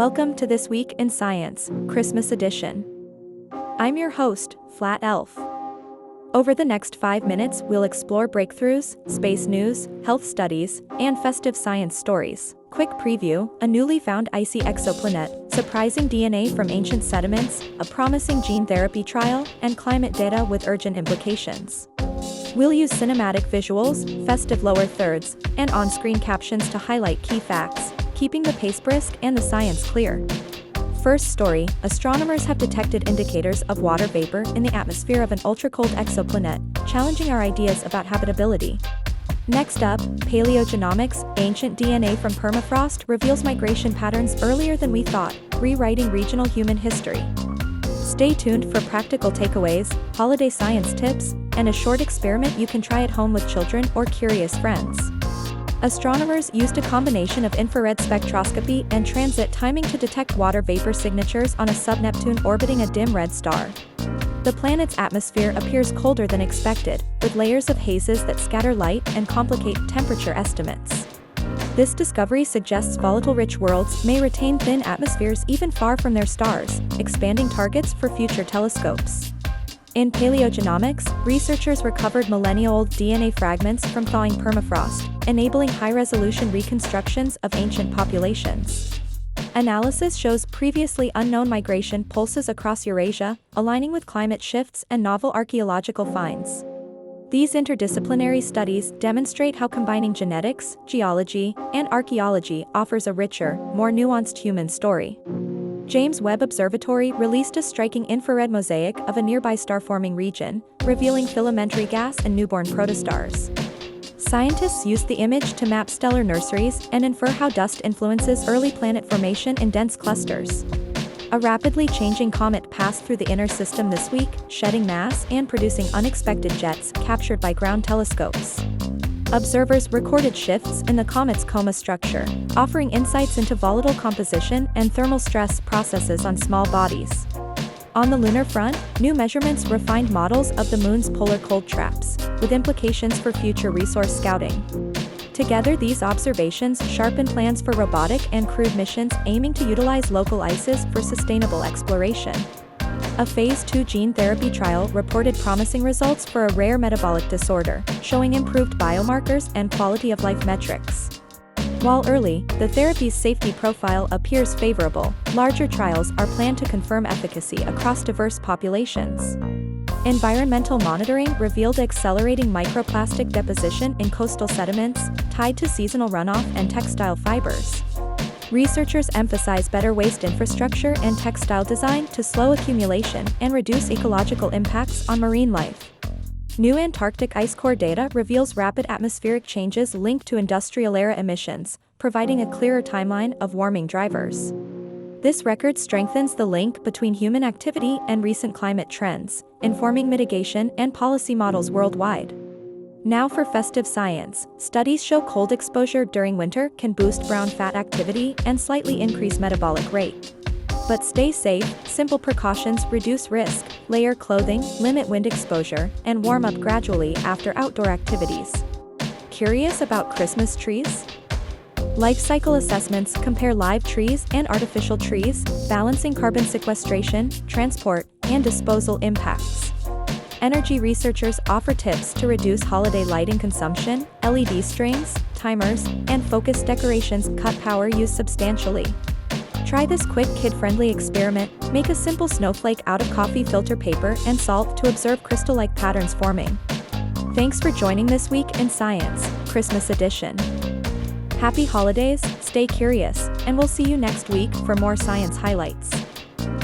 Welcome to This Week in Science, Christmas edition. I'm your host, Flat Elf. Over the next 5 minutes, we'll explore breakthroughs, space news, health studies, and festive science stories. Quick preview: a newly found icy exoplanet, surprising DNA from ancient sediments, a promising gene therapy trial, and climate data with urgent implications. We'll use cinematic visuals, festive lower thirds, and on-screen captions to highlight key facts, keeping the pace brisk and the science clear. First story: astronomers have detected indicators of water vapor in the atmosphere of an ultra-cold exoplanet, challenging our ideas about habitability. Next up, paleogenomics, ancient DNA from permafrost reveals migration patterns earlier than we thought, rewriting regional human history. Stay tuned for practical takeaways, holiday science tips, and a short experiment you can try at home with children or curious friends. Astronomers used a combination of infrared spectroscopy and transit timing to detect water vapor signatures on a sub-Neptune orbiting a dim red star. The planet's atmosphere appears colder than expected, with layers of hazes that scatter light and complicate temperature estimates. This discovery suggests volatile-rich worlds may retain thin atmospheres even far from their stars, expanding targets for future telescopes. In paleogenomics, researchers recovered millennia-old DNA fragments from thawing permafrost, enabling high-resolution reconstructions of ancient populations. Analysis shows previously unknown migration pulses across Eurasia, aligning with climate shifts and novel archaeological finds. These interdisciplinary studies demonstrate how combining genetics, geology, and archaeology offers a richer, more nuanced human story. James Webb Observatory released a striking infrared mosaic of a nearby star-forming region, revealing filamentary gas and newborn protostars. Scientists used the image to map stellar nurseries and infer how dust influences early planet formation in dense clusters. A rapidly changing comet passed through the inner system this week, shedding mass and producing unexpected jets captured by ground telescopes. Observers recorded shifts in the comet's coma structure, offering insights into volatile composition and thermal stress processes on small bodies. On the lunar front, new measurements refined models of the moon's polar cold traps, with implications for future resource scouting. Together, these observations sharpen plans for robotic and crewed missions aiming to utilize local ices for sustainable exploration. A Phase 2 gene therapy trial reported promising results for a rare metabolic disorder, showing improved biomarkers and quality-of-life metrics. While early, the therapy's safety profile appears favorable. Larger trials are planned to confirm efficacy across diverse populations. Environmental monitoring revealed accelerating microplastic deposition in coastal sediments, tied to seasonal runoff and textile fibers. Researchers emphasize better waste infrastructure and textile design to slow accumulation and reduce ecological impacts on marine life. New Antarctic ice core data reveals rapid atmospheric changes linked to industrial-era emissions, providing a clearer timeline of warming drivers. This record strengthens the link between human activity and recent climate trends, informing mitigation and policy models worldwide. Now for festive science, studies show cold exposure during winter can boost brown fat activity and slightly increase metabolic rate. But stay safe, simple precautions reduce risk: layer clothing, limit wind exposure, and warm up gradually after outdoor activities. Curious about Christmas trees? Life cycle assessments compare live trees and artificial trees, balancing carbon sequestration, transport, and disposal impacts. Energy researchers offer tips to reduce holiday lighting consumption. LED strings, timers, and focus decorations cut power use substantially. Try this quick kid-friendly experiment: make a simple snowflake out of coffee filter paper and salt to observe crystal-like patterns forming. Thanks for joining This Week in Science, Christmas edition. Happy holidays, stay curious, and we'll see you next week for more science highlights.